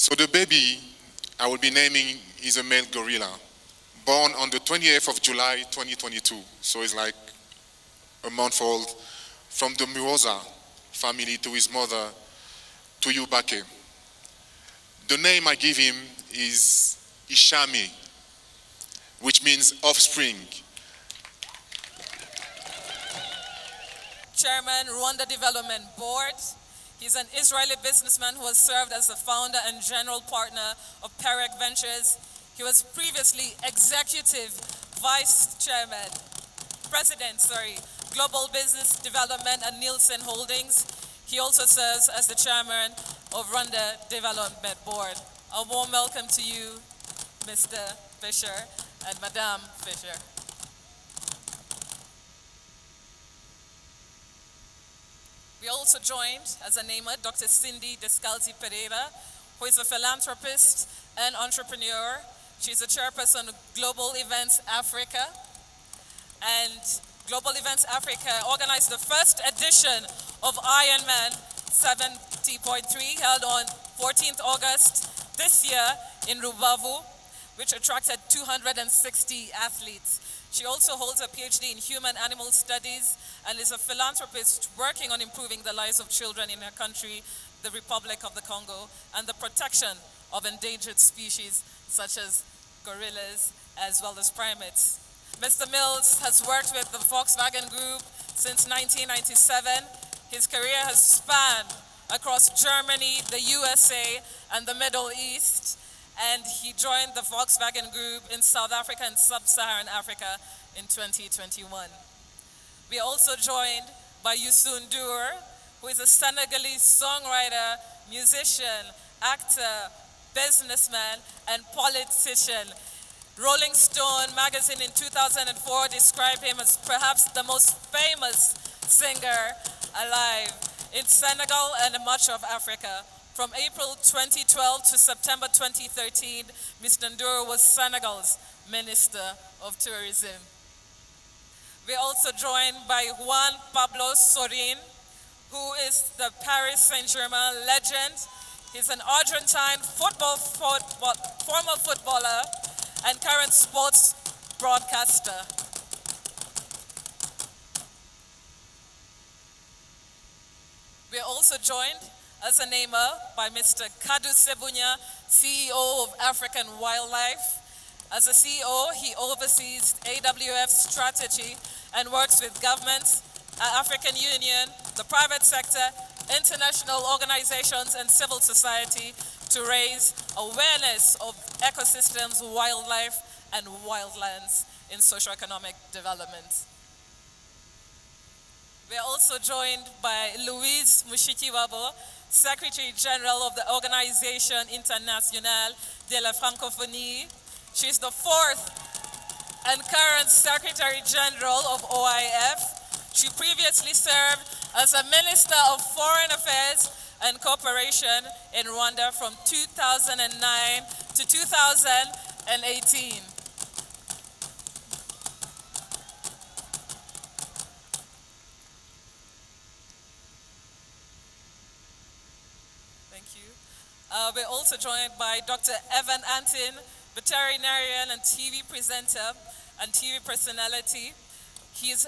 So the baby I will be naming is a male gorilla, born on the 28th of July 2022. So it's like a month old, from the Muoza family to his mother, to Yubake. The name I give him is Ishami, which means offspring. Chairman, Rwanda Development Board. He's an Israeli businessman who has served as the founder and general partner of Perec Ventures. He was previously executive president, Global Business Development at Nielsen Holdings. He also serves as the chairman of Rwanda Development Board. A warm welcome to you, Mr. Fisher and Madame Fisher. We also joined as a namer Dr. Cindy Descalzi Pereira, who is a philanthropist and entrepreneur. She's the chairperson of Global Events Africa. And Global Events Africa organized the first edition of Ironman 70.3, held on 14th August this year in Rubavu, which attracted 260 athletes. She also holds a PhD in human animal studies and is a philanthropist working on improving the lives of children in her country, the Republic of the Congo, and the protection of endangered species such as gorillas as well as primates. Mr. Mills has worked with the Volkswagen Group since 1997. His career has spanned across Germany, the USA, and the Middle East, and he joined the Volkswagen Group in South Africa and Sub-Saharan Africa in 2021. We are also joined by Youssou N'Dour, who is a Senegalese songwriter, musician, actor, businessman, and politician. Rolling Stone magazine in 2004 described him as perhaps the most famous singer alive in Senegal and in much of Africa. From April 2012 to September 2013, Mr. N'Dour was Senegal's Minister of Tourism. We're also joined by Juan Pablo Sorin, who is the Paris Saint-Germain legend. He's an Argentine former footballer and current sports broadcaster. We're also joined as a namer by Mr. Kadu Sebunya, CEO of African Wildlife. As a CEO, he oversees AWF strategy and works with governments, African Union, the private sector, international organizations, and civil society to raise awareness of ecosystems, wildlife, and wildlands in socioeconomic development. We are also joined by Louise Mushikiwabo, Secretary General of the Organisation Internationale de la Francophonie. She's the fourth and current Secretary General of OIF. She previously served as a Minister of Foreign Affairs and Cooperation in Rwanda from 2009 to 2018. Thank you. We're also joined by Dr. Evan Antin, veterinarian and TV presenter and TV personality. His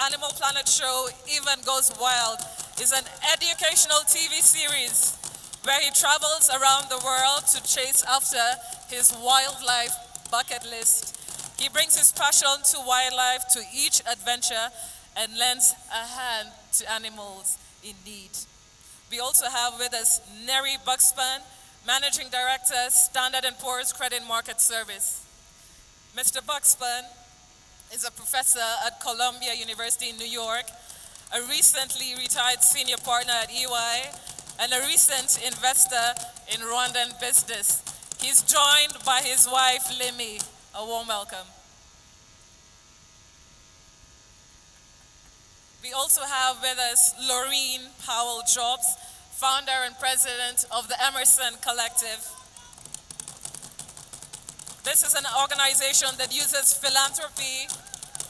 Animal Planet show, Even Goes Wild, is an educational TV series where he travels around the world to chase after his wildlife bucket list. He brings his passion to wildlife to each adventure and lends a hand to animals in need. We also have with us Neri Buckspan, Managing Director, Standard & Poor's Credit Market Service. Mr. Buckspan is a professor at Columbia University in New York, a recently retired senior partner at EY, and a recent investor in Rwandan business. He's joined by his wife, Limi. A warm welcome. We also have with us Laureen Powell-Jobs, founder and president of the Emerson Collective. This is an organization that uses philanthropy,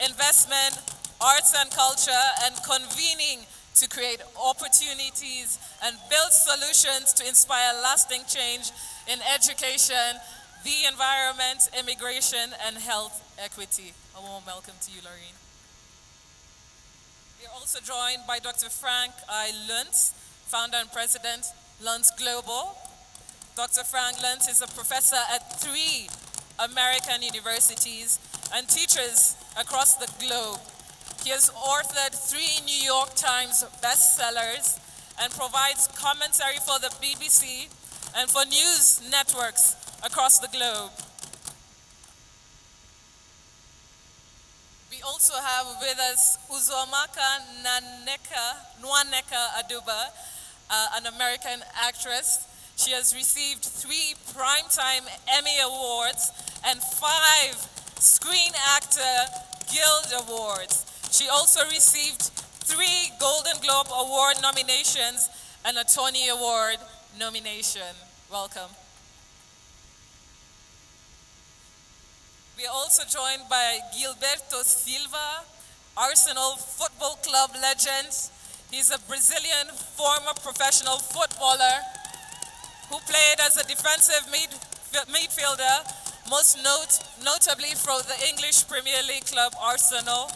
investment, arts and culture, and convening to create opportunities and build solutions to inspire lasting change in education, the environment, immigration, and health equity. A warm welcome to you, Lorraine. We are also joined by Dr. Frank I. Luntz, founder and president, Luntz Global. Dr. Frank Luntz is a professor at 3 American universities and teaches across the globe. He has authored 3 New York Times bestsellers and provides commentary for the BBC and for news networks across the globe. We also have with us Uzomaka Nwaneka Aduba, an American actress. She has received 3 Primetime Emmy Awards and 5 Screen Actor Guild Awards. She also received 3 Golden Globe Award nominations and a Tony Award nomination. Welcome. We are also joined by Gilberto Silva, Arsenal Football Club legend. He's a Brazilian former professional footballer who played as a defensive midfielder, most notably for the English Premier League club Arsenal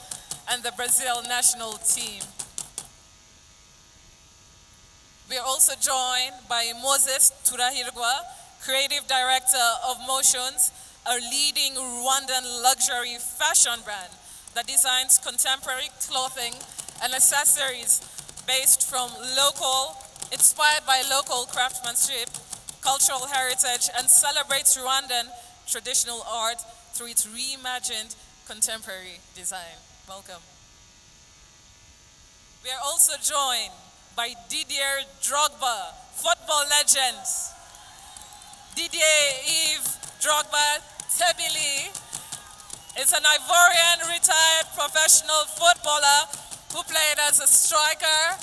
and the Brazil national team. We are also joined by Moses Turahirwa, creative director of Motions, a leading Rwandan luxury fashion brand that designs contemporary clothing and accessories inspired by local craftsmanship, cultural heritage, and celebrates Rwandan traditional art through its reimagined contemporary design. Welcome. We are also joined by Didier Drogba, football legend. Didier Yves Drogba Tebili is an Ivorian retired professional footballer who played as a striker.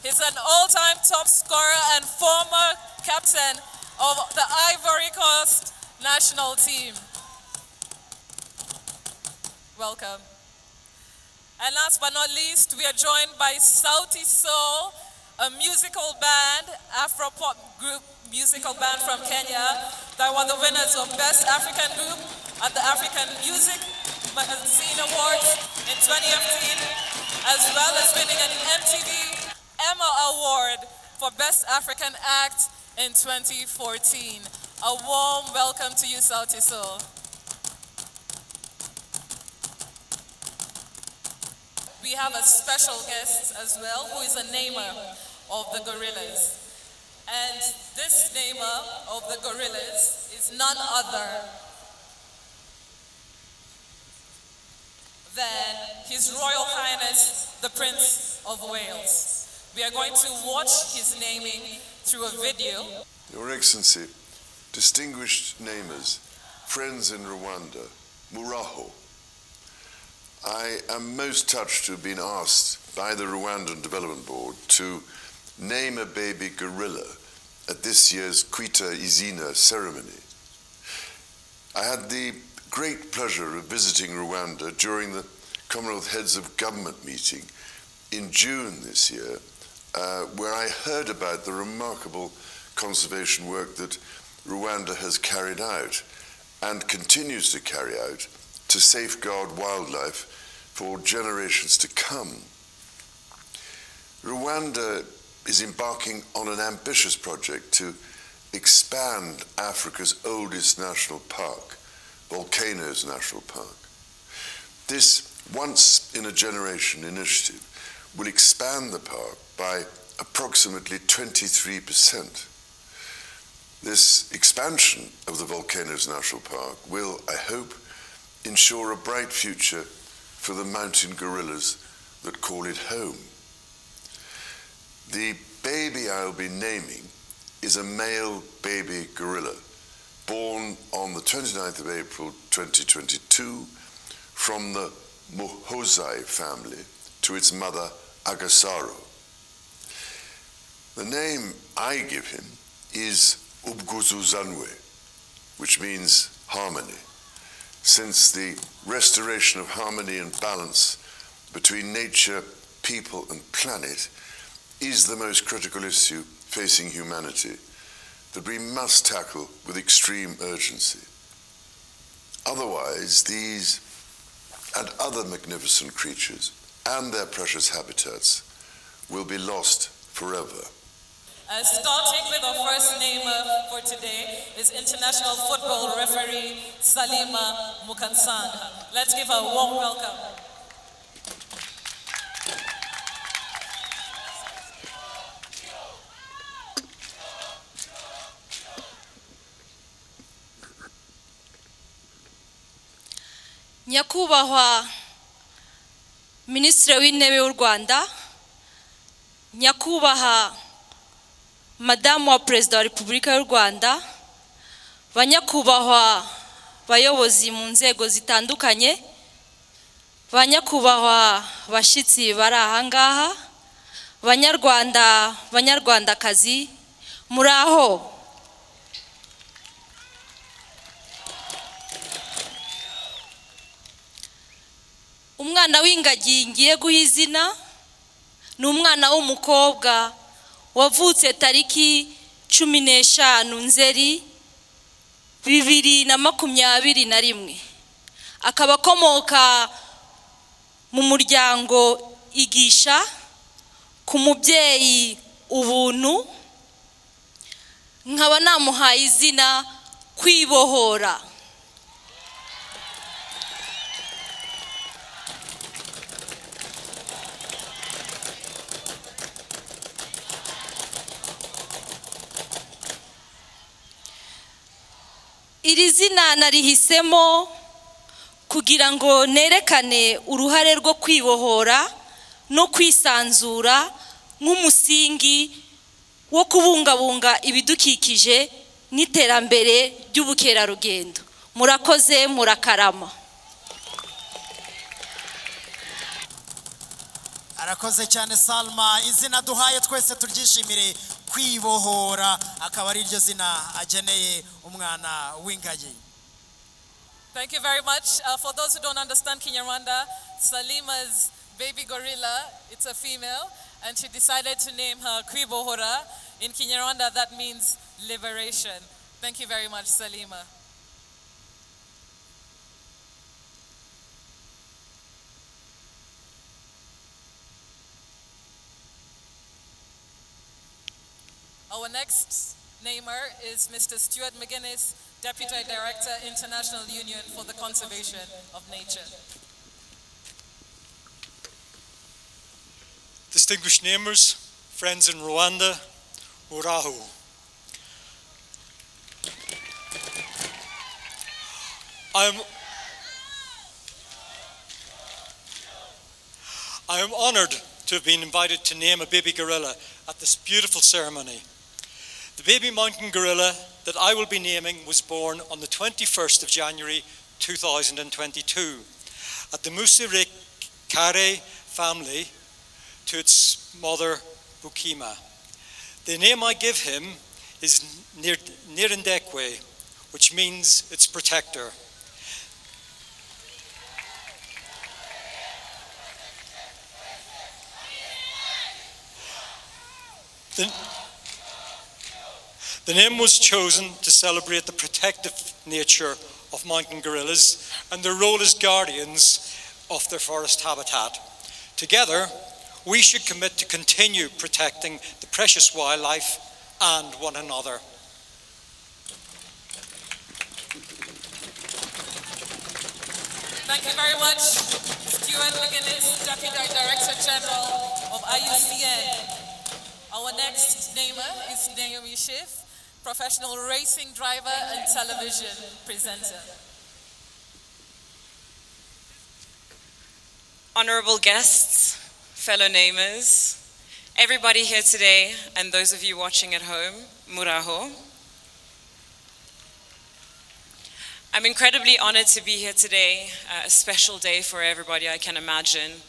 He's an all-time top scorer and former captain of the Ivory Coast national team. Welcome. And last but not least, we are joined by Sauti Sol, a musical band, Afro-pop group musical band from Kenya that were the winners of Best African Group at the African Music Magazine Awards in 2015, as well as winning an MTV Emma Award for Best African Act in 2014. A warm welcome to you, Sauti Sol. We have a special guest as well, who is a namer of the Gorillas. And this namer of the Gorillas is none other than His Royal Highness, the Prince of Wales. We are going to watch his naming through a video. Your Excellency, distinguished namers, friends in Rwanda, Muraho, I am most touched to have been asked by the Rwandan Development Board to name a baby gorilla at this year's Kwita Izina ceremony. I had the great pleasure of visiting Rwanda during the Commonwealth Heads of Government meeting in June this year, where I heard about the remarkable conservation work that Rwanda has carried out and continues to carry out to safeguard wildlife for generations to come. Rwanda is embarking on an ambitious project to expand Africa's oldest national park, Volcanoes National Park. This once-in-a-generation initiative will expand the park by approximately 23%. This expansion of the Volcanoes National Park will, I hope, ensure a bright future for the mountain gorillas that call it home. The baby I'll be naming is a male baby gorilla born on the 29th of April 2022 from the Muhozai family to its mother Agasaro. The name I give him is Ubguzuzanwe, which means harmony, since the restoration of harmony and balance between nature, people, and planet is the most critical issue facing humanity that we must tackle with extreme urgency. Otherwise, these and other magnificent creatures and their precious habitats will be lost forever. Starting with our first namer for today is international football referee Salima Mukansanga. Let's give her a warm welcome. Nyakubahwa Minisitiri w'Intebe w'u Rwanda, Nyakubahwa Madamu wa Perezida wa Repubulika y'u Rwanda, Banyakubahwa bayobozi mu nzego zitandukanye, Banyakubahwa bashitsi bari aha ngaha, Banyarwanda, Banyarwandakazi, muraho. Umwana w'ingagi ngiye guha izina ni umwana w'umukobwa wavutse tariki 15 Nzeri 2021, akaba akomoka mu muryango Igisha ku mubyeyi Ubuntu, nkaba namuhaye izina Kwibohora. Iri zina narihisemo kugira ngo nerekane uruhare rwo kwibohora no kwisanzura nk'umusingi wo kubungabunga ibidukikije n'iterambere ry'ubukerarugendo. Murakoze, murakarama. Arakoze cyane Salma, izina duhaye twese turyishimire, Kwibohora, akaba ari ryo zina ageneye umwana w'ingagi. Thank you very much. For those who don't understand Kinyarwanda, Salima's baby gorilla, it's a female, and she decided to name her Kwibohora. In Kinyarwanda, that means liberation. Thank you very much, Salima. Our next namer is Mr. Stuart Mcginnis, Deputy Director, International Union for the Conservation of Nature. Distinguished namers, friends in Rwanda, Muraho. I am honored to have been invited to name a baby gorilla at this beautiful ceremony. The baby mountain gorilla that I will be naming was born on the 21st of January 2022 at the Basesekaye family to its mother Bukima. The name I give him is Nirindekwe, which means its protector. The name was chosen to celebrate the protective nature of mountain gorillas and their role as guardians of their forest habitat. Together, we should commit to continue protecting the precious wildlife and one another. Thank you very much, Stuart Mcginnis, Deputy Director General of IUCN. Our next namer is Naomi Schiff, professional racing driver and television presenter. Honorable guests, fellow namers, everybody here today, and those of you watching at home, Muraho. I'm incredibly honored to be here today, a special day for everybody I can imagine,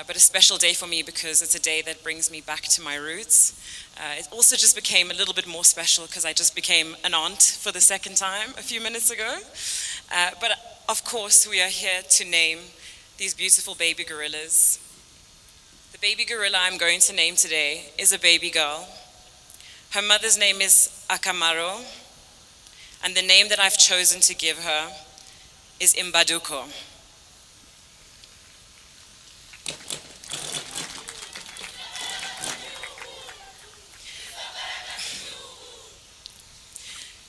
but a special day for me because it's a day that brings me back to my roots. It also just became a little bit more special because I just became an aunt for the second time a few minutes ago. But of course, we are here to name these beautiful baby gorillas. The baby gorilla I'm going to name today is a baby girl. Her mother's name is Akamaro, and the name that I've chosen to give her is Imbaduko.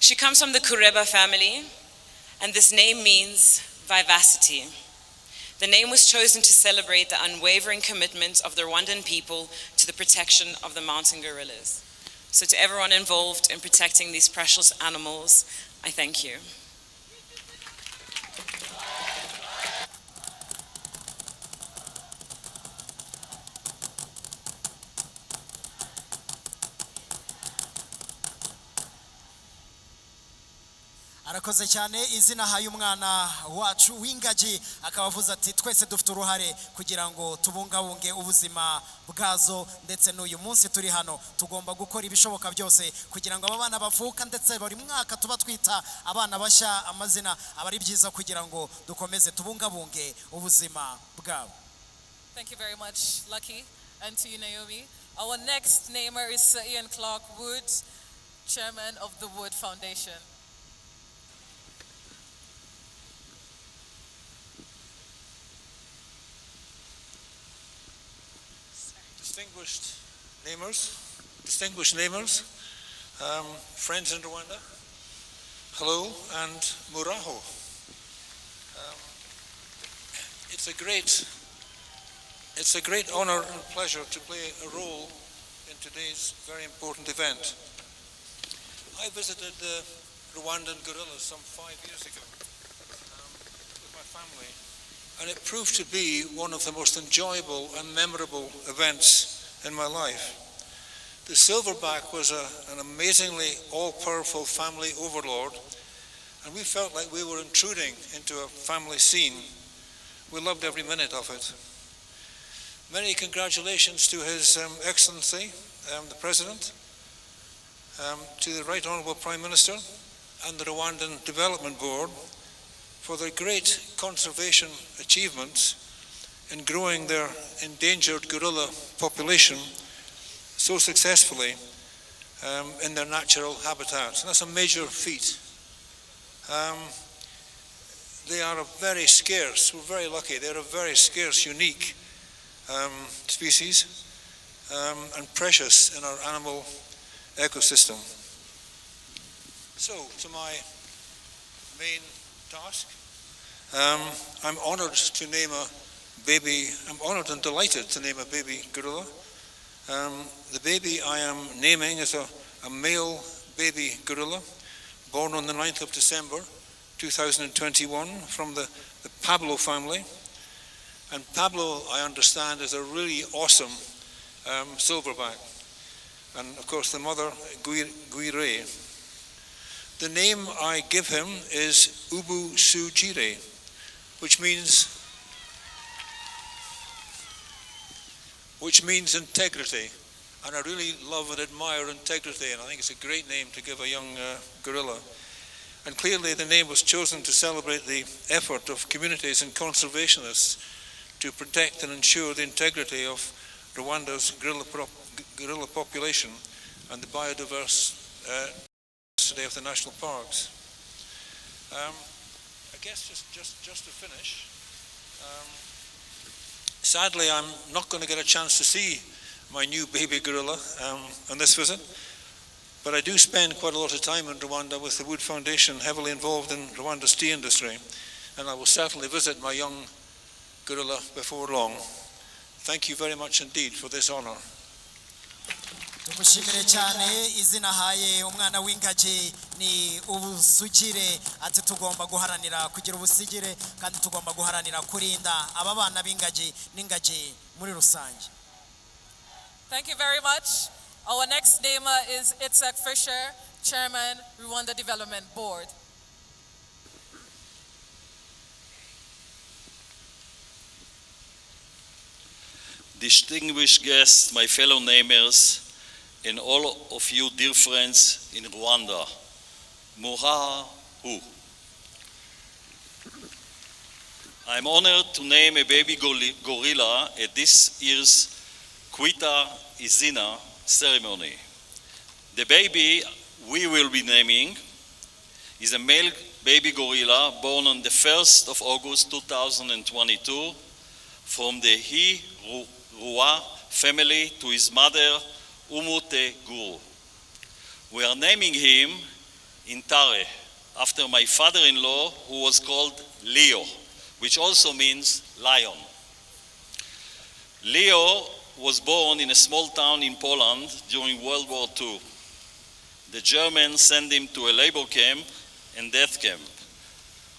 She comes from the Kureba family, and this name means vivacity. The name was chosen to celebrate the unwavering commitment of the Rwandan people to the protection of the mountain gorillas. So to everyone involved in protecting these precious animals, I thank you. arakoze cyane izina haye umwana wacu w'ingagi akaba avuze ati twese dufite uruhare kugira ngo tubungabunge ubuzima bwazo ndetse n'uyu munsi turi hano tugomba gukora ibishoboka byose kugira ngo aba bana bavuka ndetse buri mwaka tuba twita abana bashya amazina aba ari byiza kugira ngo dukomeze tubungabunge ubuzima bwabo. Thank you very much, Lucky, and to you, Naomi. Our next namer is Sir Ian Clark Wood, Chairman of the Wood Foundation. Distinguished namers, friends in Rwanda, hello and muraho. It's a great honor and pleasure to play a role in today's very important event. I visited the Rwandan gorillas some 5 years ago with my family, and it proved to be one of the most enjoyable and memorable events in my life. The silverback was an amazingly all-powerful family overlord, and we felt like we were intruding into a family scene. We loved every minute of it. Many congratulations to His Excellency, the President, to the Right Honourable Prime Minister and the Rwandan Development Board for their great conservation achievements in growing their endangered gorilla population so successfully in their natural habitat. And that's a major feat. They are a very scarce, we're very lucky, they're a very scarce, unique species and precious in our animal ecosystem. So, to my main task, I'm honored to name I'm honored and delighted to name a baby gorilla. The baby I am naming is a male baby gorilla born on the 9th of December 2021 from the Pablo family. And Pablo, I understand, is a really awesome silverback. And of course the mother, Guire. The name I give him is Ubu Sujire, which means integrity. And I really love and admire integrity, and I think it's a great name to give a young gorilla. And clearly the name was chosen to celebrate the effort of communities and conservationists to protect and ensure the integrity of Rwanda's gorilla population and the biodiversity of the national parks. I guess just to finish, sadly I'm not going to get a chance to see my new baby gorilla on this visit, but I do spend quite a lot of time in Rwanda with the Wood Foundation, heavily involved in Rwanda's tea industry, and I will certainly visit my young gorilla before long. Thank you very much indeed for this honor. Tumushimire cyane izina haye umwana w'ingagi ni ubusugire ati tugomba guharanira kugira ubusigire kandi tugomba guharanira kurinda aba bana b'ingagi n'ingagi muri rusange. Thank you very much. Our next namer is Itzhak Fisher, Chairman, Rwanda Development Board. Distinguished guests, my fellow namers, and all of you dear friends in Rwanda, Muhango. I'm honored to name a baby gorilla at this year's Kwita Izina ceremony. The baby we will be naming is a male baby gorilla born on the 1st of August 2022 from the Rua family to his mother Umute Guru. We are naming him Intare after my father-in-law who was called Leo, which also means lion. Leo was born in a small town in Poland during World War II. The Germans sent him to a labor camp and death camp.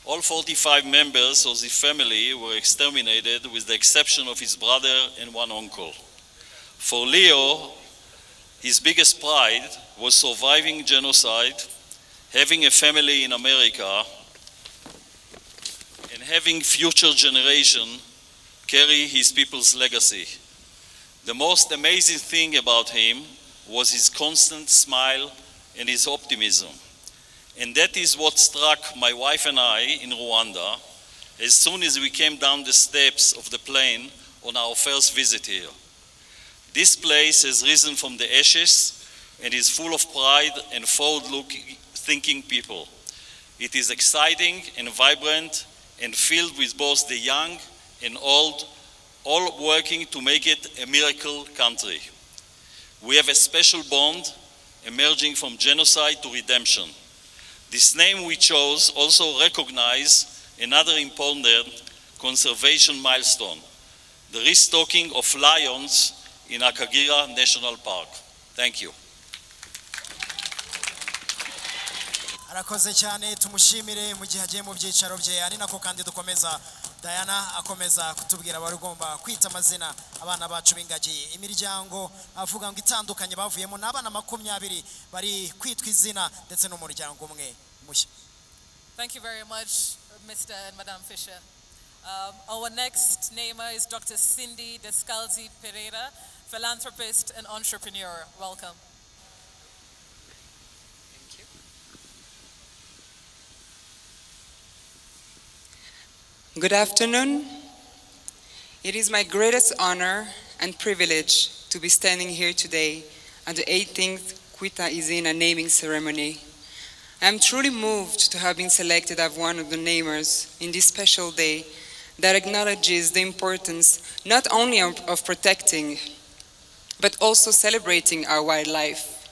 All 45 members of the family were exterminated with the exception of his brother and one uncle. For Leo, his biggest pride was surviving genocide, having a family in America, and having future generation carry his people's legacy. The most amazing thing about him was his constant smile and his optimism. And that is what struck my wife and I in Rwanda as soon as we came down the steps of the plane on our first visit here. This place has risen from the ashes and is full of pride and forward-looking thinking people. It is exciting and vibrant and filled with both the young and old, all working to make it a miracle country. We have a special bond emerging from genocide to redemption. This name we chose also recognizes another important conservation milestone, the restocking of lions in Akagira National Park. Thank you. arakoze cyane tumushimire mu gihe agiye mu byicaro bye ari nako kandi dukomeza Diana akomeza kutubwira bari ugomba kwita amazina abana bacu b'ingagi imiryango avuga ngo itandukanye bavuyemo n'abana 20 bari kwitwa izina ndetse n'umuryango umwe mushya. Thank you very much, Mr. and Madam Fisher. Our next namer is Dr. Cindy Descalzi Pereira, philanthropist and entrepreneur. Welcome. Thank you. Good afternoon. It is my greatest honor and privilege to be standing here today at the 18th Kwita Izina naming ceremony. I am truly moved to have been selected as one of the namers in this special day that acknowledges the importance not only of protecting, but also celebrating our wildlife.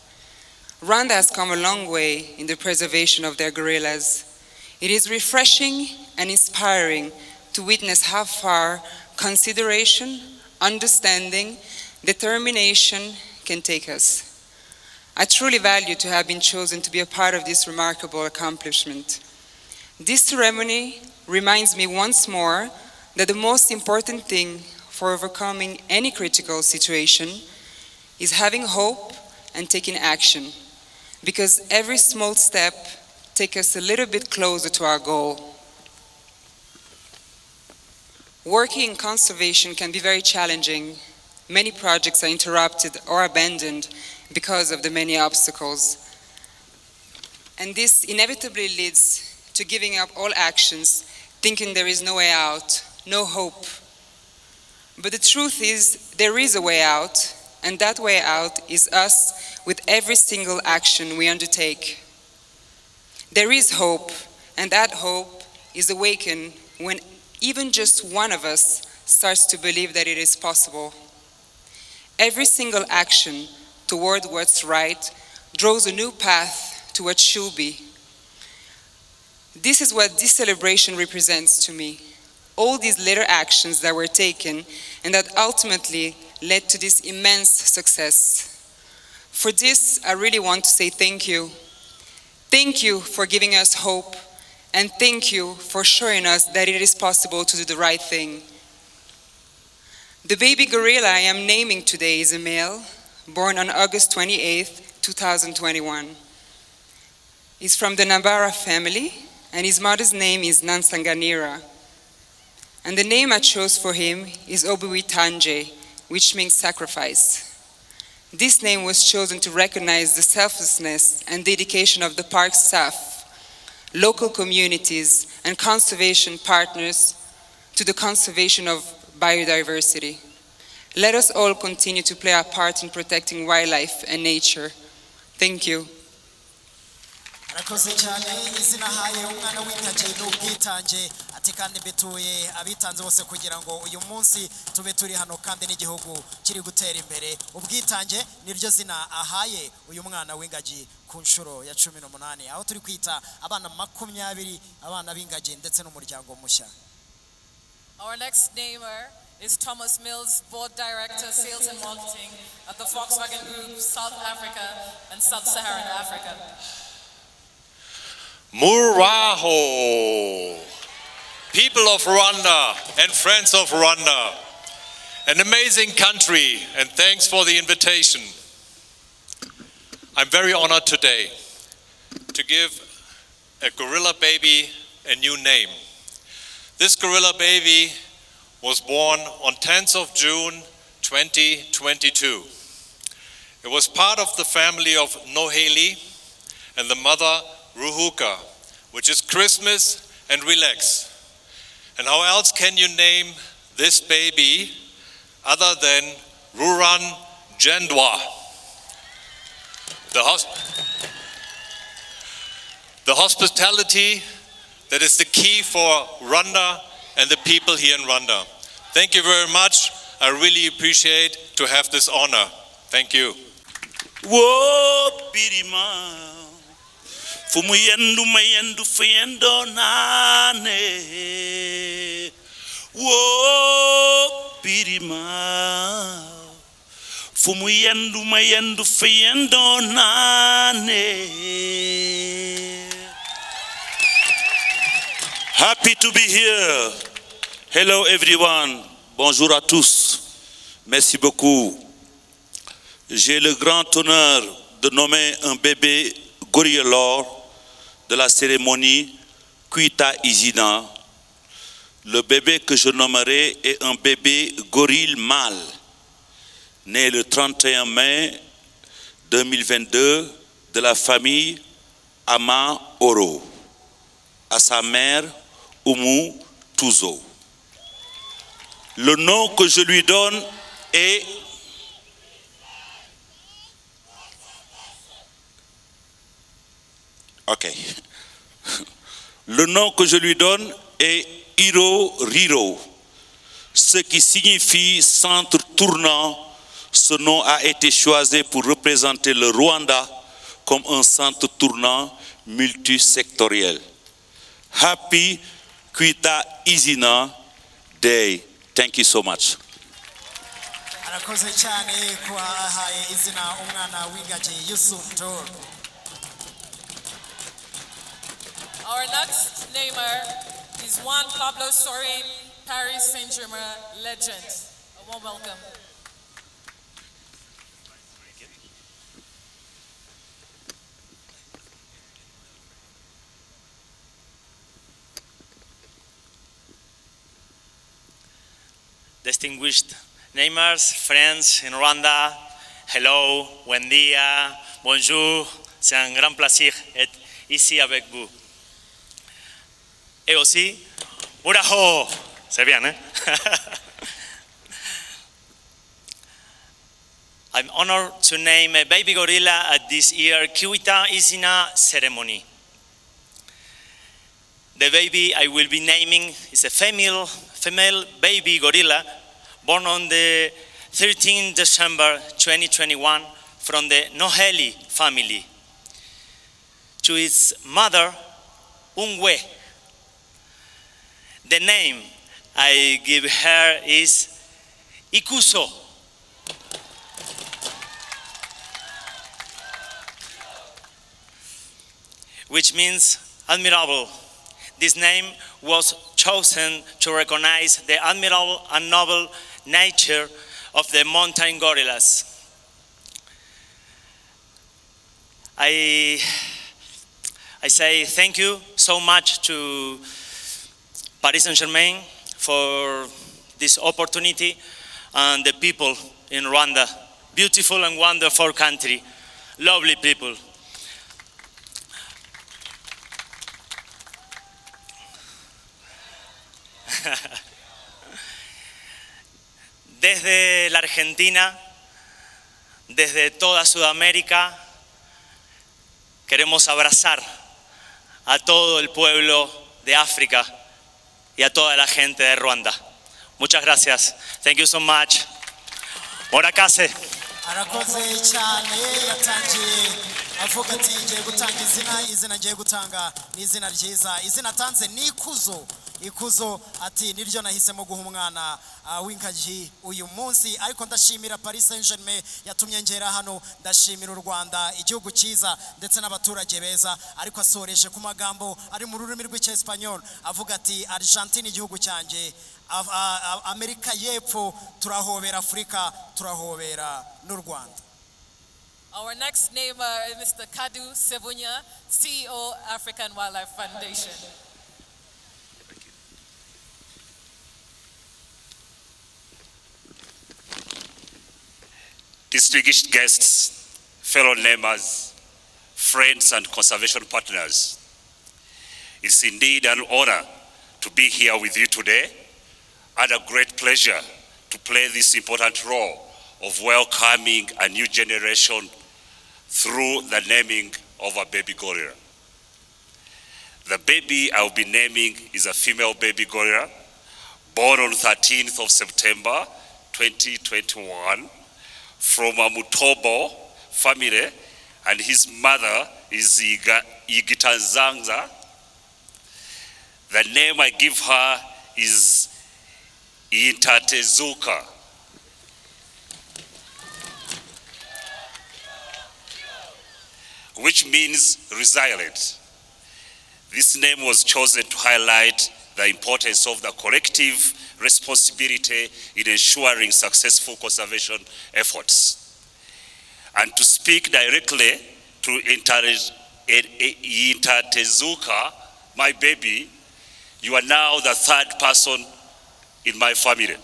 Rwanda has come a long way in the preservation of their gorillas. It is refreshing and inspiring to witness how far consideration, understanding, determination can take us. I truly value to have been chosen to be a part of this remarkable accomplishment. This ceremony reminds me once more that the most important thing for overcoming any critical situation is having hope and taking action, because every small step takes us a little bit closer to our goal. Working in conservation can be very challenging. Many projects are interrupted or abandoned because of the many obstacles. And this inevitably leads to giving up all actions, thinking there is no way out, no hope. But the truth is, there is a way out, and that way out is us with every single action we undertake. There is hope, and that hope is awakened when even just one of us starts to believe that it is possible. Every single action toward what's right draws a new path to what should be. This is what this celebration represents to me. All these little actions that were taken and that ultimately led to this immense success. For this, I really want to say thank you. Thank you for giving us hope, and thank you for showing us that it is possible to do the right thing. The baby gorilla I am naming today is a male, born on August 28, 2021. He's from the Nabara family, and his mother's name is Nansanganira. And the name I chose for him is Obuitanje, which means sacrifice. This name was chosen to recognize the selflessness and dedication of the park staff, local communities, and conservation partners to the conservation of biodiversity. Let us all continue to play our part in protecting wildlife and nature. Thank you. arakoze cyane izina haye umwana w'ingagi n'ubwitange ati kandi mbituye abitanze bose kugira ngo uyu munsi tube turi hano kandi n'igihugu kiri gutera imbere ubwitange niryo zina ahaye uyu mwana w'ingagi ku nshuro ya 18 aho turi kwita abana 20 abana b'ingagi ndetse n'umuryango mushya. Our next namer is Thomas Mills, Board Director, Sales and Marketing at the Volkswagen Group, South Africa and Sub-Saharan Africa. Muraho, people of Rwanda and friends of Rwanda, an amazing country, and thanks for the invitation. I'm very honored today to give a gorilla baby a new name. This gorilla baby was born on 10th of June 2022. It was part of the family of Noheli and the mother Ruhuka, which is Christmas and relax. And how else can you name this baby other than Ruran Jendwa? The hospitality that is the key for Rwanda and the people here in Rwanda. Thank you very much. I really appreciate to have this honor. Thank you. Whoa, Birima. Fumuyendu mayendu fuyendo nane. Whoa, Birima. Fumuyendu mayendu fuyendo nane. Happy to be here. Hello everyone. Bonjour à tous. Merci beaucoup. J'ai le grand honneur de nommer un bébé gorille lors de la cérémonie Kwita Izina. Le bébé que je nommerai est un bébé gorille mâle, né le 31 mai 2022 de la famille Ama Oro, à sa mère Umu Tuzo. Le nom que je lui donne est Le nom que je lui donne est Hiro Riro, ce qui signifie centre tournant. Ce nom a été choisi pour représenter le Rwanda comme un centre tournant multisectoriel. Happy Kwita Izina Day. Thank you so much. arakoze cyane kwa ahaye izina umwana w'ingagi Stuart. Our next namer is Juan Pablo Sorin, Paris Saint-Germain legend. A warm welcome. Distinguished namers, friends in Rwanda, hello, buen día, bonjour, c'est un grand plaisir d'être ici avec vous. Et aussi, muraho, c'est bien, hein? I'm honored to name a baby gorilla at this year's Kwita Izina ceremony. The baby I will be naming is a female baby gorilla born on the 13th December 2021 from the Noheli family. To its mother, Ungwe. The name I give her is Ikuso. Which means admirable. This name was chosen to recognize the admirable and noble nature of the mountain gorillas. I say thank you so much to Paris Saint-Germain for this opportunity and the people in Rwanda. Beautiful and wonderful country, lovely people. desde la Argentina, desde toda Sudamérica, queremos abrazar a todo el pueblo de África y a toda la gente de Ruanda. Muchas gracias. Thank you so much. Morakase. arakoze cyane yatangiye avuga ati ngiye gutanga izina ngiye gutanga n'izina ryiza izina atanze ni ikuzo ati niryo nahisemo guha umwana w'ingagi uyu munsi ariko ndashimira Paris Saint-Germain yatumye ngera hano ndashimira u Rwanda igihugu cyiza ndetse n'abaturage beza ariko asoreje ku magambo ari mu rurimi rw'icyesipanyol avuga ati Argentine igihugu cyanjye Amerika y'Epfo turahobera Afrika turahobera n'u Rwanda. Our next neighbor is Mr. Kadu Sebunya, CEO, African Wildlife Foundation. Distinguished guests, fellow neighbors, friends and conservation partners, it's indeed an honor to be here with you today and a great pleasure to play this important role of welcoming a new generation through the naming of a baby gorilla. The baby I'll be naming is a female baby gorilla born on 13th of September 2021 from a Mutobo family, and his mother is Igitanzanga. The name I give her is Intatezuka. Which means resilient. This name was chosen to highlight the importance of the collective responsibility in ensuring successful conservation efforts. And to speak directly to Intatezuka, my baby, you are now the third person in my family.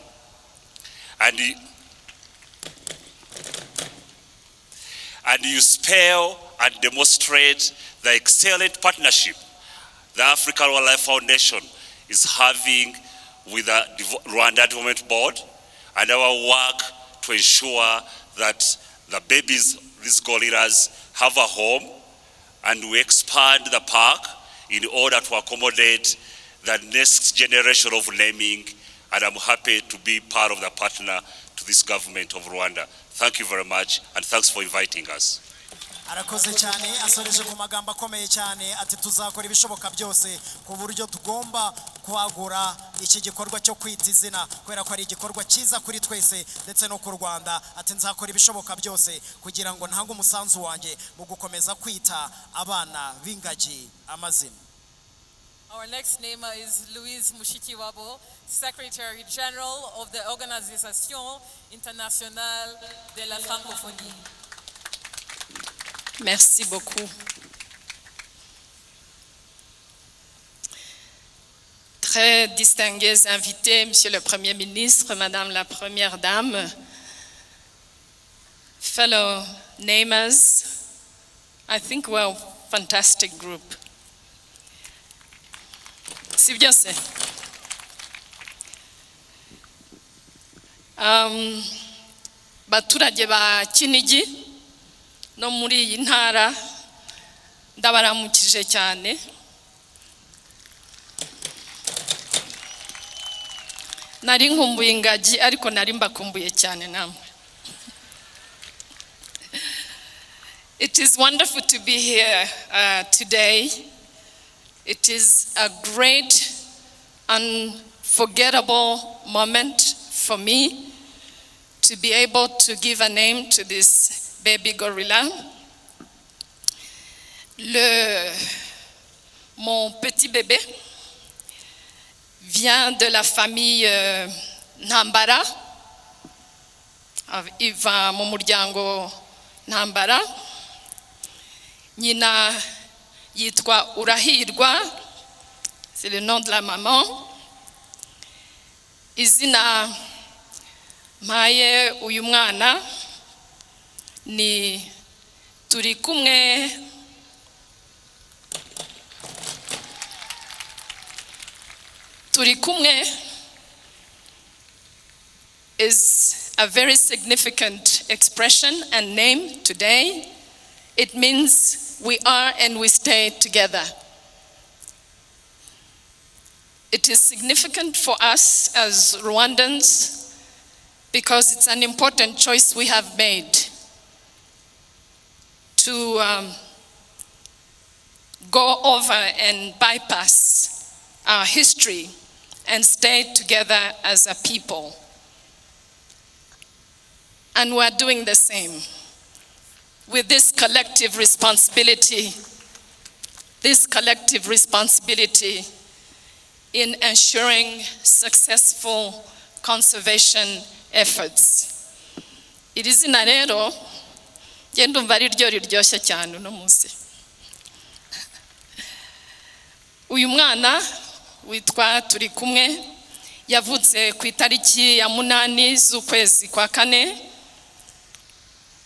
And you spell and demonstrate the excellent partnership the African Wildlife Foundation is having with the Rwanda Development Board and our work to ensure that the babies, these gorillas, have a home, and we expand the park in order to accommodate the next generation of naming, and I'm happy to be part of the partner to this government of Rwanda. Thank you very much, and thanks for inviting us. arakoze cyane asoreje ku magambo akomeye cyane ati tuzakora ibishoboka byose ku buryo tugomba kwagura iki gikorwa cyo kwita izina kubera ko ari igikorwa cyiza kuri twese ndetse no ku Rwanda ati nzakora ibishoboka byose kugira ngo ntange umusanzu wanjye mu gukomeza kwita abana b'ingagi amazina. Our next name is Louise Mushikiwabo, Secretary General of the Organisation Internationale de la Francophonie. Merci beaucoup. Très distingués invités, Monsieur le Premier ministre, Madame la Première Dame, fellow neighbors, I think we're a fantastic group. Si bien c'est. Baturage ba Kinigi no muri iyi ntara ndabaramukije cyane. Nari nkumbuye ingagi ariko nari mbakumbuye cyane namwe. It is wonderful to be here today. It is a great, unforgettable moment for me to be able to give a name to this baby gorilla. Mon petit bébé vient de la famille Ntambara. Il va mu muryango Ntambara. Nyina yitwa Urahirwa, c'est le nom de la maman. Izina mpaye uyu mwana ni turi kumwe is a very significant expression and name today. It means we are and we stay together. It is significant for us as Rwandans because it's an important choice we have made to go over and bypass our history and stay together as a people. And we're doing the same with this collective responsibility in ensuring successful conservation efforts. Iri zina rero genda umva ari ryo riryoshye cyane uno munsi. Uyu mwana witwa turi kumwe yavutse ku itariki ya 8 z'ukwezi kwa 4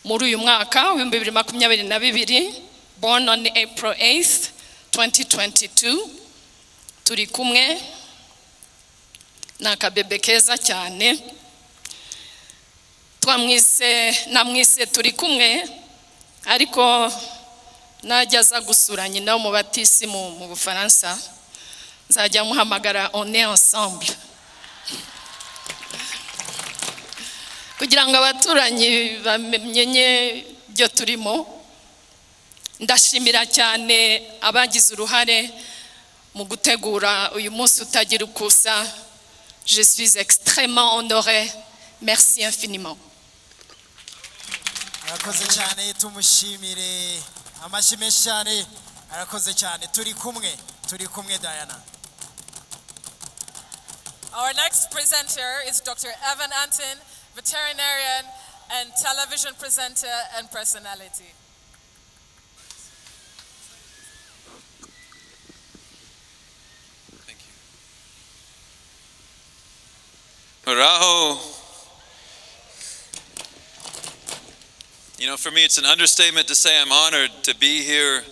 muri uyu mwaka wa 2022, born on April 8th, 2022. Turi kumwe n'akabebe keza cyane. Namwise turi kumwe, ariko najya aza gusura nyina mu batisimu mu Bufaransa nzajya muhamagara on est ensemble, kugira ngo abaturanyi bamenye byo turimo. Ndashimira cyane abagize uruhare mu gutegura uyu munsi utagira ukusa. Je suis extrêmement honorée. Merci infiniment. Arakoze cyane, tumushimire amashyi menshi cyane. Arakoze cyane, turi kumwe Diana. Our next presenter is Dr. Evan Anton, veterinarian and television presenter and personality. Thank you. Muraho. You know, for me, it's an understatement to say I'm honored to be here,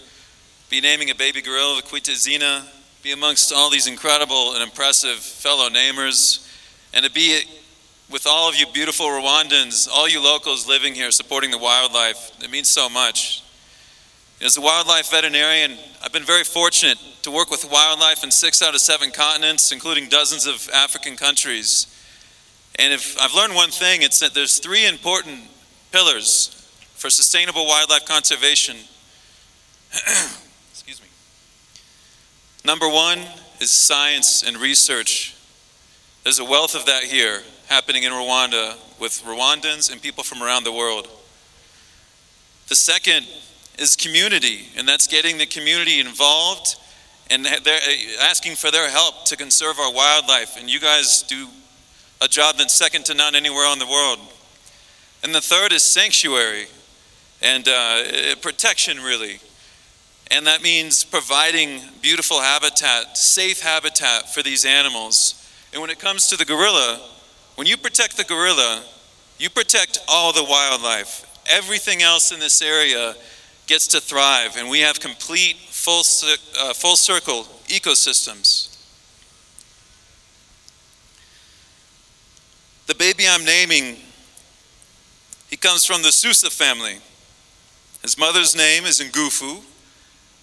be naming a baby gorilla, the Kwita Izina, be amongst all these incredible and impressive fellow namers, and to be with all of you beautiful Rwandans, all you locals living here supporting the wildlife. It means so much. As a wildlife veterinarian, I've been very fortunate to work with wildlife in 6 out of 7 continents, including dozens of African countries. And if I've learned one thing, it's that there's 3 important pillars for sustainable wildlife conservation. Excuse me. Number 1 is science and research. There's a wealth of that here happening in Rwanda with Rwandans and people from around the world. The second is community, and that's getting the community involved and they're asking for their help to conserve our wildlife. And you guys do a job that's second to none anywhere in the world. And the third is sanctuary and protection, really. And that means providing beautiful habitat, safe habitat for these animals. And when it comes to the gorilla, when you protect the gorilla, you protect all the wildlife. Everything else in this area gets to thrive, and we have complete full circle ecosystems. The baby I'm naming, he comes from the Susa family. His mother's name is Ngufu,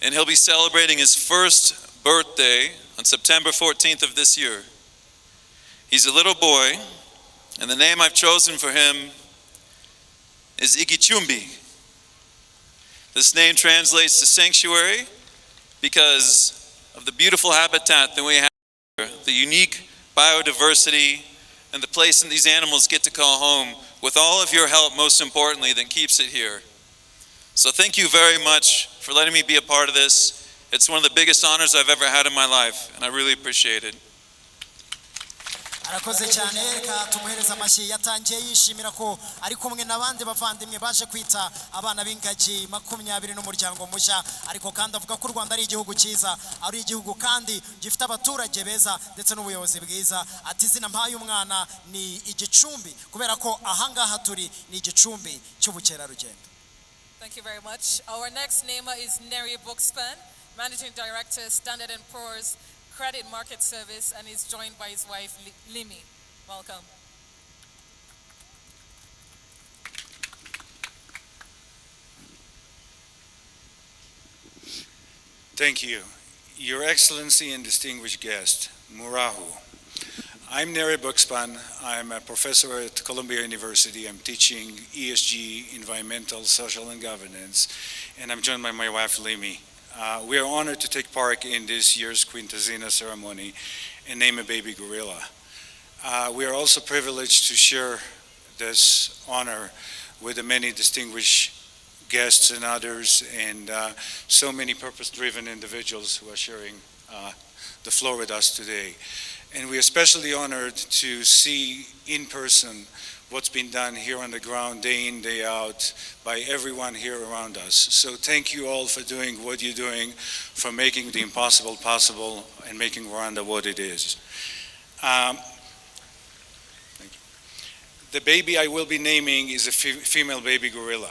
and he'll be celebrating his first birthday on September 14th of this year. He's a little boy, and the name I've chosen for him is Igichumbi. This name translates to sanctuary because of the beautiful habitat that we have here, the unique biodiversity, and the place that these animals get to call home, with all of your help, most importantly, that keeps it here. So thank you very much for letting me be a part of this. It's one of the biggest honors I've ever had in my life, and I really appreciate it. Arakoze cyane, reka tumuhereza amashyi. Yatangiye yishimira ko ari kumwe n'abandi bavandimwe baje kwita abana b'ingagi 20 n'umuryango mushya, ariko kandi avuga ko u Rwanda ari igihugu cyiza, ari igihugu kandi gifite abaturage beza ndetse n'ubuyobozi bwiza. Ati izina mpaye umwana ni igicumbi, kubera ko ahangaha turi ni igicumbi cy'ubukerarugendo. Thank you very much. Our next namer is Neri Bookspan, Managing Director, Standard & Poor's Credit Market Service, and is joined by his wife, Limi. Welcome. Thank you. Your Excellency and distinguished guest, Muraho. I'm Neri Buxpan. I'm a professor at Columbia University. I'm teaching ESG, Environmental, Social, and Governance, and I'm joined by my wife, Limi. We are honored to take part in this year's Izina ceremony and name a baby gorilla. We are also privileged to share this honor with the many distinguished guests and others, and so many purpose-driven individuals who are sharing the floor with us today. And we're especially honored to see in person what's been done here on the ground day in, day out by everyone here around us. So thank you all for doing what you're doing, for making the impossible possible and making Rwanda what it is. Thank you. The baby I will be naming is a female baby gorilla,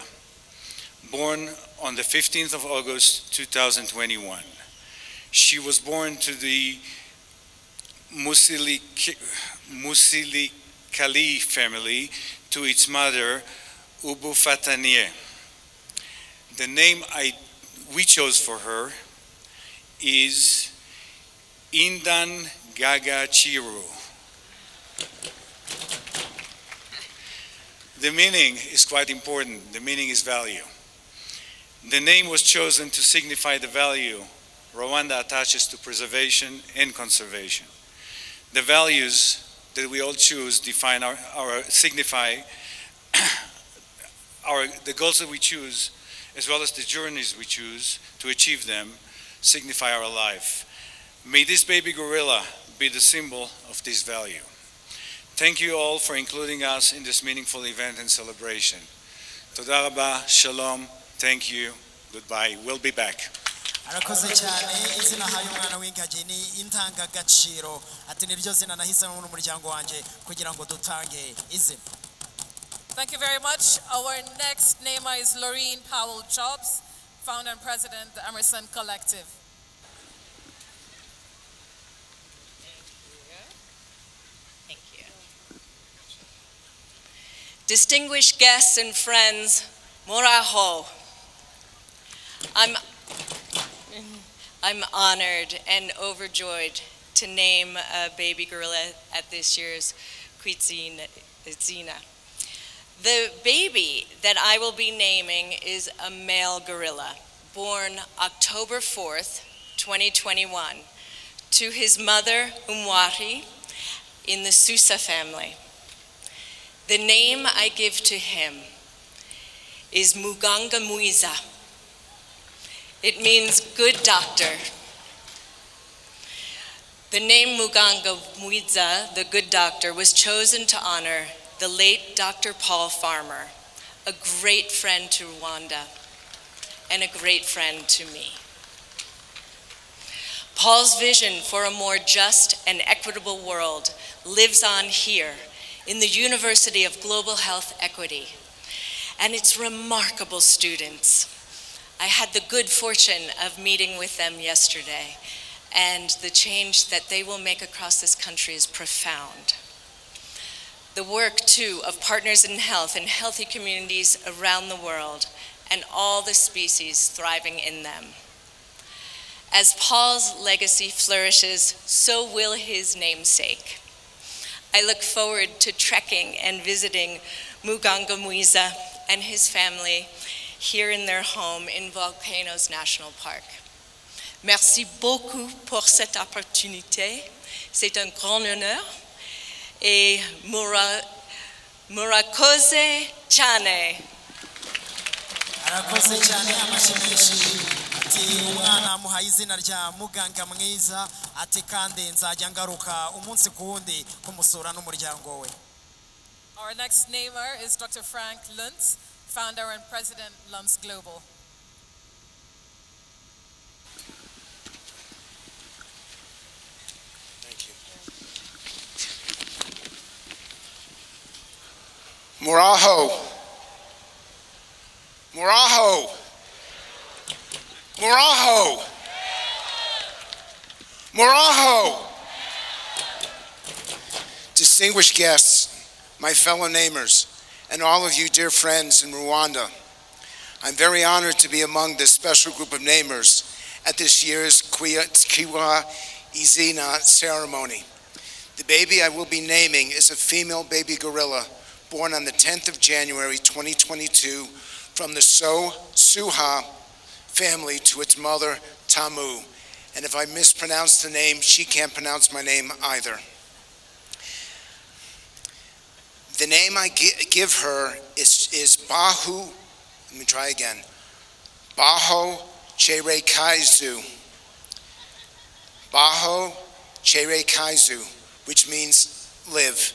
born on the 15th of August 2021. She was born to the Musilikali family, to its mother, Ubufatanie. The name we chose for her is Indan Gaga Chiru. The meaning is quite important. The meaning is value. The name was chosen to signify the value Rwanda attaches to preservation and conservation. The values that we all choose define signify the goals that we choose, as well as the journeys we choose to achieve them, signify our life. May this baby gorilla be the symbol of this value. Thank you all for including us in this meaningful event and celebration. Toda raba, shalom, thank you, goodbye, we'll be back. arakoze cyane. Izina hayo umwana w'ingagi ni intangagaciro, ati niryo zina nahisemo n'umuryango wanjye kugira ngo dutange izina. Thank you very much. Our next namer is Laureen Powell Jobs, founder and president of the Emerson Collective. Thank you. Distinguished guests and friends, Muraho. I'm honored and overjoyed to name a baby gorilla at this year's Kwita. The baby that I will be naming is a male gorilla, born October 4th, 2021, to his mother, Umwari, in the Susa family. The name I give to him is Muganga Muiza. It means good doctor. The name Muganga Muiza, the good doctor, was chosen to honor the late Dr. Paul Farmer, a great friend to Rwanda and a great friend to me. Paul's vision for a more just and equitable world lives on here in the University of Global Health Equity and its remarkable students. I had the good fortune of meeting with them yesterday, and the change that they will make across this country is profound. The work, too, of Partners in Health and healthy communities around the world, and all the species thriving in them. As Paul's legacy flourishes, so will his namesake. I look forward to trekking and visiting Muganga Muiza and his family here in their home in Volcanoes National Park. Merci beaucoup pour cette opportunité. C'est un grand honneur. Et murakoze cyane. Arakoze cyane, amashimeshi. Ati umwana muhaye izina rya Muganga Mwiza, ati kandi nzajya ngaruka umunsi ku wundi kumusura n'umuryango we. Our next namer is Dr. Frank Luntz, founder and president, Luntz Global. Thank you. Muraho. Muraho. Muraho. Muraho. Distinguished guests, my fellow namers, and all of you dear friends in Rwanda, I'm very honored to be among this special group of namers at this year's Kwita Izina ceremony. The baby I will be naming is a female baby gorilla born on the 10th of January 2022 from the Suha family to its mother, Tamu. And if I mispronounce the name, she can't pronounce my name either. The name I give her is Bahu, let me try again, Baho Chere Kaizu. Baho Chere Kaizu, which means live.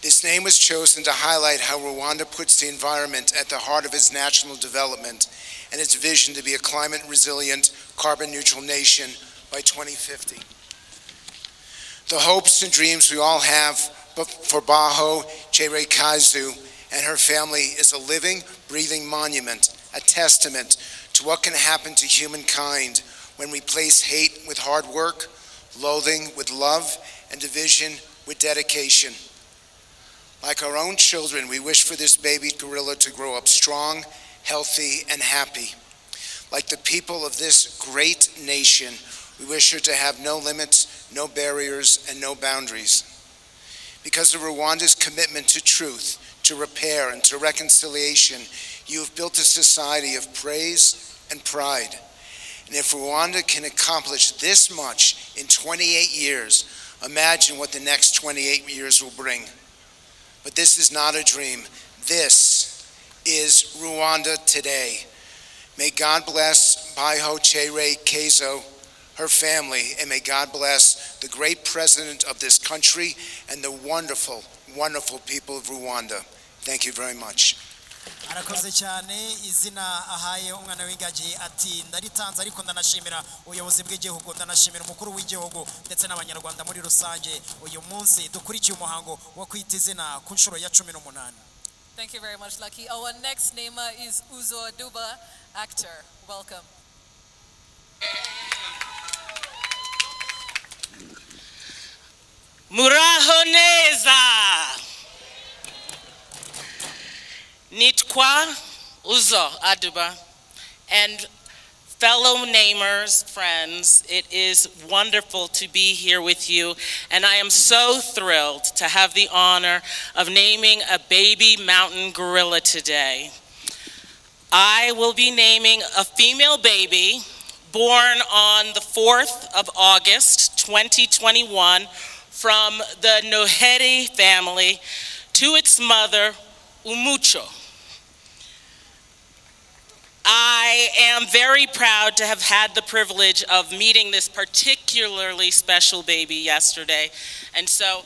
This name was chosen to highlight how Rwanda puts the environment at the heart of its national development and its vision to be a climate-resilient, carbon-neutral nation by 2050. The hopes and dreams we all have for Baho Chere Kaizu and her family is a living, breathing monument, a testament to what can happen to humankind when we place hate with hard work, loathing with love, and division with dedication. Like our own children, we wish for this baby gorilla to grow up strong, healthy, and happy. Like the people of this great nation, we wish her to have no limits, no barriers, and no boundaries. Because of Rwanda's commitment to truth, to repair, and to reconciliation, you have built a society of praise and pride. And if Rwanda can accomplish this much in 28 years, imagine what the next 28 years will bring. But this is not a dream. This is Rwanda today. May God bless Baho Chere Kaizu, her family, and may God bless the great president of this country and the wonderful, wonderful people of Rwanda. Thank you very much. arakoze cyane izina ahaye umwana w'ingagi ati ndaritanze ariko ndanashimira ubuyobozi bw'igihugu ndanashimira umukuru w'igihugu ndetse n'abanyarwanda muri rusange uyu munsi dukurikiye umuhango wo kwita izina ku nshuro ya 18. Thank you very much, Lucky. Our next namer is Uzo Aduba, actor. Welcome. Muraho neza. Nitwa Uzo Aduba, and fellow namers, friends, it is wonderful to be here with you, and I am so thrilled to have the honor of naming a baby mountain gorilla today. I will be naming a female baby born on the 4th of August, 2021, from the Noheri family to its mother, Umucho. I am very proud to have had the privilege of meeting this particularly special baby yesterday, and so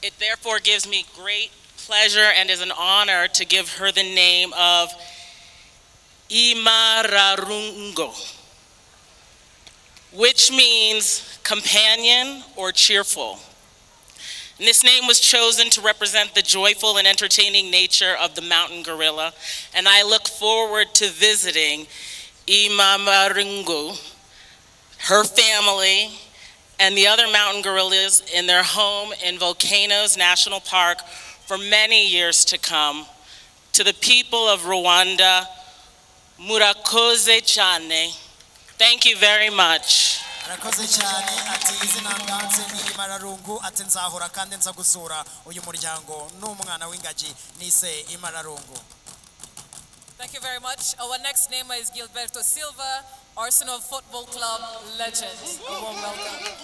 it therefore gives me great pleasure and is an honor to give her the name of Imararungo, which means companion or cheerful. And this name was chosen to represent the joyful and entertaining nature of the mountain gorilla, and I look forward to visiting Imararungo, her family, and the other mountain gorillas in their home in Volcanoes National Park for many years to come. To the people of Rwanda, murakoze cyane. Thank you very much. arakoze cyane ati izina ndanze ni Imararungu ati nzahora kandi nza gusura uyu muryango n'umwana w'ingagi nise Imararungu. Thank you very much. Our next namer is Gilberto Silva, Arsenal Football Club legend. A warm welcome.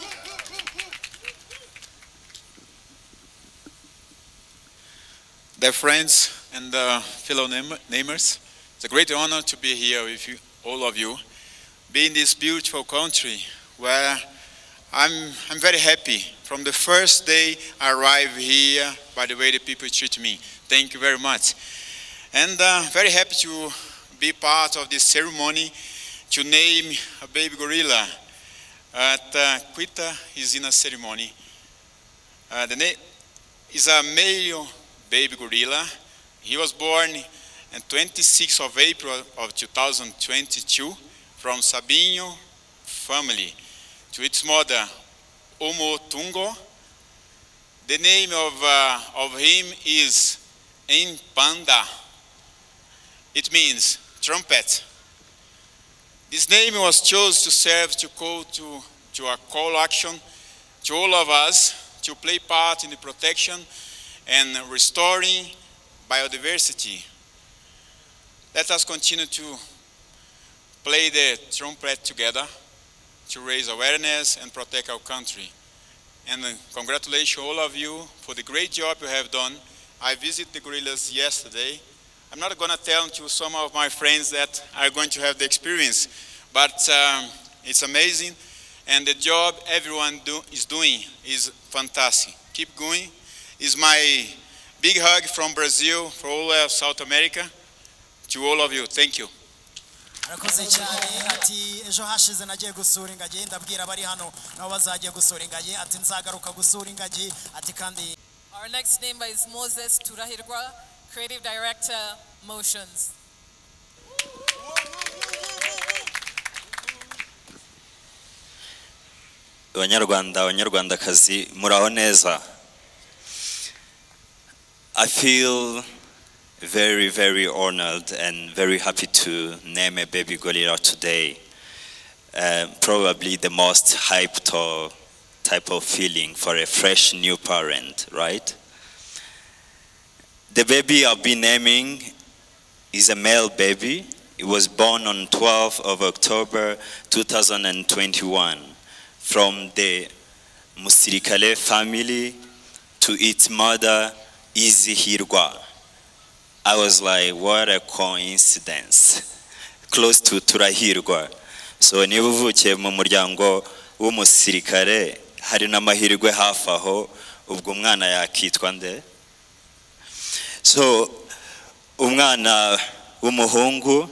Dear friends and fellow namers, it's a great honor to be here with you, all of you, be in this beautiful country where I'm very happy. From the first day I arrived here, by the way the people treat me. Thank you very much. And very happy to be part of this ceremony to name a baby gorilla at Kwita Izina ceremony. The name is a male baby gorilla. He was born on 26th of April of 2022 from Sabinho family to its mother, Omotungo. The name of him is Impanda. It means trumpet. This name was chosen to serve to a call action to all of us to play part in the protection and restoring biodiversity. Let us continue to play the trumpet together to raise awareness and protect our country. And congratulations all of you for the great job you have done. I visited the gorillas yesterday. I'm not going to tell to some of my friends that are going to have the experience, but it's amazing. And the job everyone is doing is fantastic. Keep going. It's my big hug from Brazil for all of South America to all of you. Thank you. arakoze cyane ati ejo hashize nagiye gusura ingagi ndabwira bari hano nabo bazagiye gusura ingagi ati nzagaruka gusura ingagi ati kandi. Our next name is Moses Turahirwa, Creative Director, Motions. Abanyarwanda abanyarwandakazi muraho neza. I feel very honored and very happy to name a baby gorilla today. Probably the most hyped or type of feeling for a fresh new parent, right? The baby I'll be naming is a male baby. It was born on 12th of October 2021 from the Musirikale family to its mother, Izihirwa. I was like, what a coincidence. Close to Turahirwa. So niba uvukiye mu muryango w'umusirikare hari n'amahirwe hafi aho ubwo umwana yakitwa nde? So umwana w'umuhungu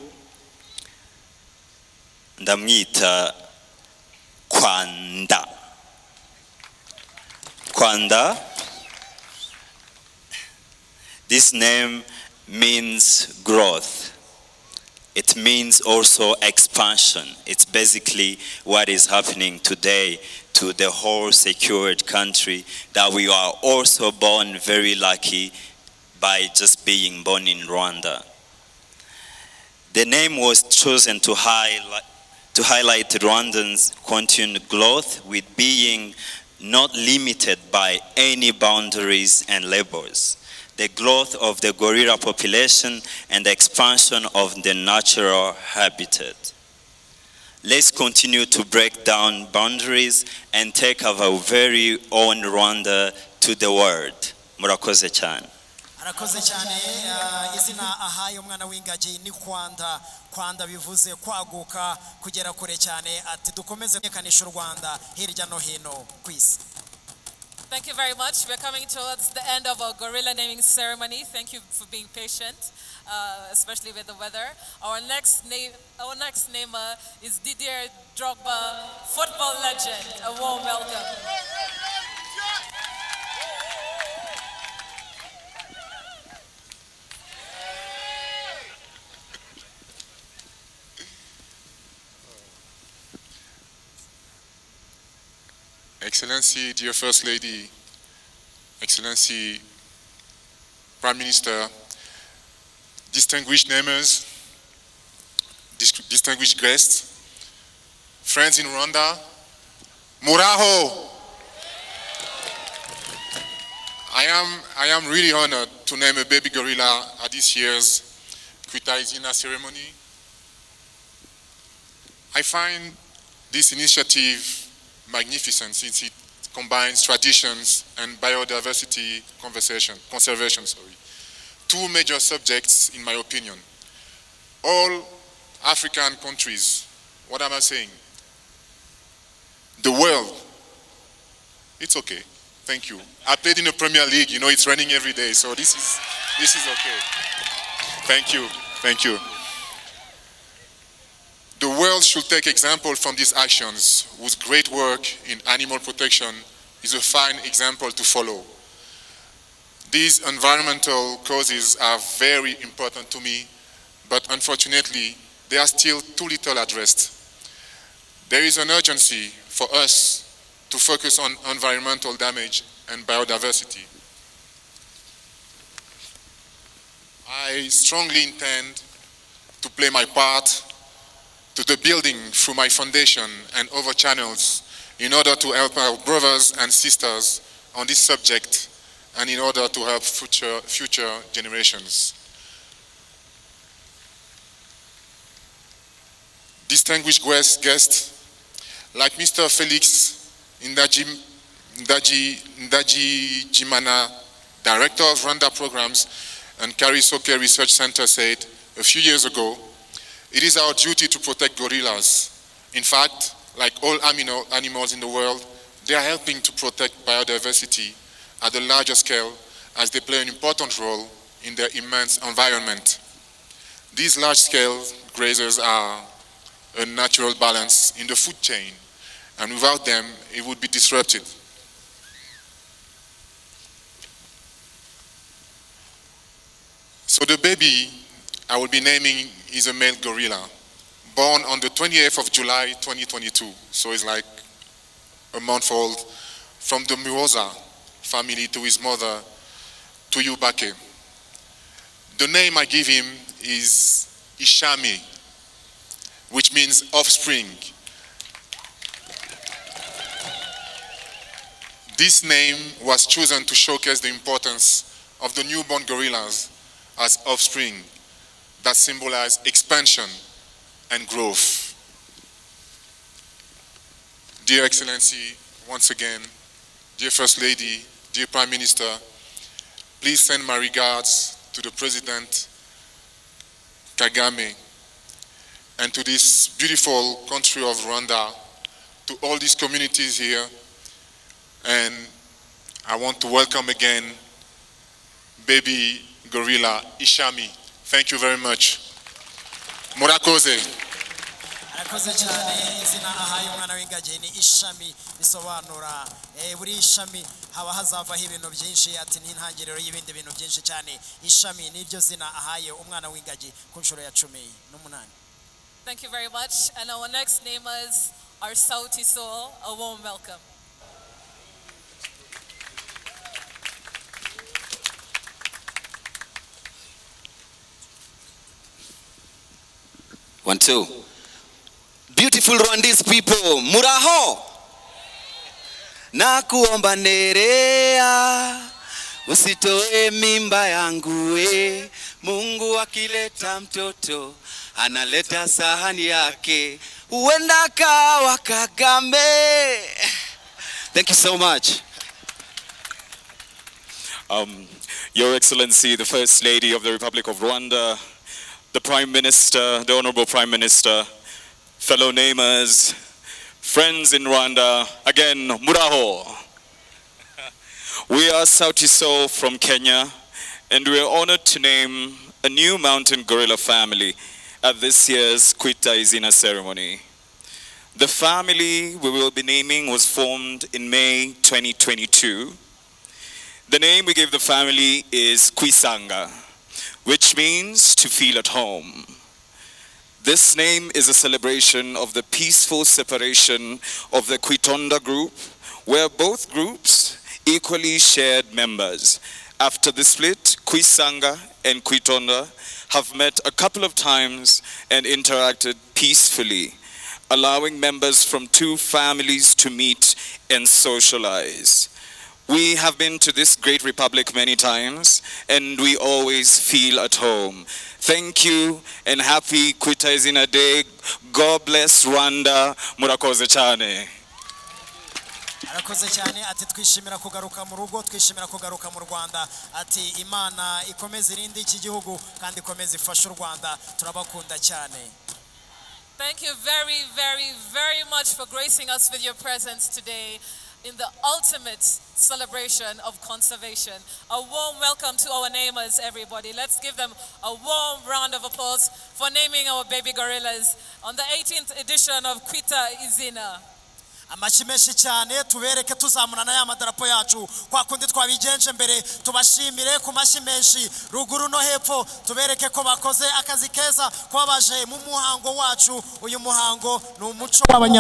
ndamwita Kwanda. Kwanda. This name means growth. It means also expansion. It's basically what is happening today to the whole secured country, that we are also born very lucky by just being born in Rwanda. The name was chosen to highlight Rwandans' continued growth with being not limited by any boundaries and labels. The growth of the gorilla population and the expansion of the natural habitat. Let's continue to break down boundaries and take our very own Rwanda to the world. Murakoze cyane. Arakoze cyane. Izina ahaye umwana w'ingagi ni Kwanda. Kwanda bivuze kwaguka kugera kure cyane ati dukomeze kumenyekanisha u Rwanda hirya no hino ku isi. Thank you very much. We're coming towards the end of our gorilla naming ceremony. Thank you for being patient, especially with the weather. Our next namer is Didier Drogba, football legend. A warm welcome. Excellency, dear First Lady, Excellency, Prime Minister, distinguished namers, distinguished guests, friends in Rwanda, Muraho! I am really honored to name a baby gorilla at this year's Kwita Izina ceremony. I find this initiative magnificent since it combines traditions and biodiversity conservation. Two major subjects in my opinion. All African countries, what am I saying? The world, it's okay, thank you. I played in the Premier League, you know it's running every day, so this is okay. Thank you. The world should take example from these actions, whose great work in animal protection is a fine example to follow. These environmental causes are very important to me, but unfortunately, they are still too little addressed. There is an urgency for us to focus on environmental damage and biodiversity. I strongly intend to play my part to the building through my foundation and other channels in order to help our brothers and sisters on this subject and in order to help future generations. Distinguished guests, like Mr. Felix Ndaji Jimana, Director of Rwanda Programs and Karisoke Research Center said a few years ago, it is our duty to protect gorillas. In fact, like all animals in the world, they are helping to protect biodiversity at a larger scale as they play an important role in their immense environment. These large-scale grazers are a natural balance in the food chain, and without them, it would be disrupted. So the baby I will be naming is a male gorilla, born on the 28th of July 2022, so it's like a month old, from the Muoza family to his mother, Tuyubake. The name I give him is Ishami, which means offspring. This name was chosen to showcase the importance of the newborn gorillas as offspring that symbolize expansion and growth. Dear Excellency, once again, dear First Lady, dear Prime Minister, please send my regards to the President Kagame and to this beautiful country of Rwanda, to all these communities here, and I want to welcome again baby gorilla Ishami. Thank you very much. Murakoze. Arakoze cyane. Izina ahaye umwana w'ingagi ni Ishami, bisobanura buri Ishami haba hazavaho ibintu byinshi, ati ni intangiriro y'ibindi bintu byinshi cyane. Ishami niryo zina ahaye umwana w'ingagi ku nshuro ya 18. Thank you very much. And our next namers are Sauti Sol. A warm welcome. One, two. Beautiful Rwandese people, muraho. Nakuomba nerea, usitoe mimba yangu we. Mungu akileta mtoto, analeta sahani yake. Huenda kawa Kagame. Thank you so much. Your Excellency, the First Lady of the Republic of Rwanda, the Prime Minister, the Honorable Prime Minister, fellow namers, friends in Rwanda, again, muraho. We are Sauti Sol from Kenya, and we are honored to name a new mountain gorilla family at this year's Kwita Izina ceremony. The family we will be naming was formed in May 2022. The name we gave the family is Kwisanga, which means to feel at home. This name is a celebration of the peaceful separation of the Kwitonda group, where both groups equally shared members. After the split, Kwisanga and Kwitonda have met a couple of times and interacted peacefully, allowing members from two families to meet and socialize. We have been to this great republic many times, and we always feel at home. Thank you, and happy Kwita Izina Day. God bless Rwanda. Murakoze cyane. Arakoze cyane, ati twishimira kugaruka mu rugo, twishimira kugaruka mu Rwanda, ati Imana ikomeze irinde iki gihugu kandi ikomeze ifashe u Rwanda, turabakunda cyane. Thank you very, very, very much for gracing us with your presence today in the ultimate celebration of conservation. A warm welcome to our namers, everybody. Let's give them a warm round of applause for naming our baby gorillas on the 18th edition of Kwita Izina. Amashimeshi cyane, tubereke tuzamurana ya madarapo yacu kwa kundi twabigenje mbere, tubashimire ku mashimeshi ruguru no hepfo, tubereke ko bakoze akazi keza, ko baje mu muhango wacu. Uyu muhango ni umuco w'abanya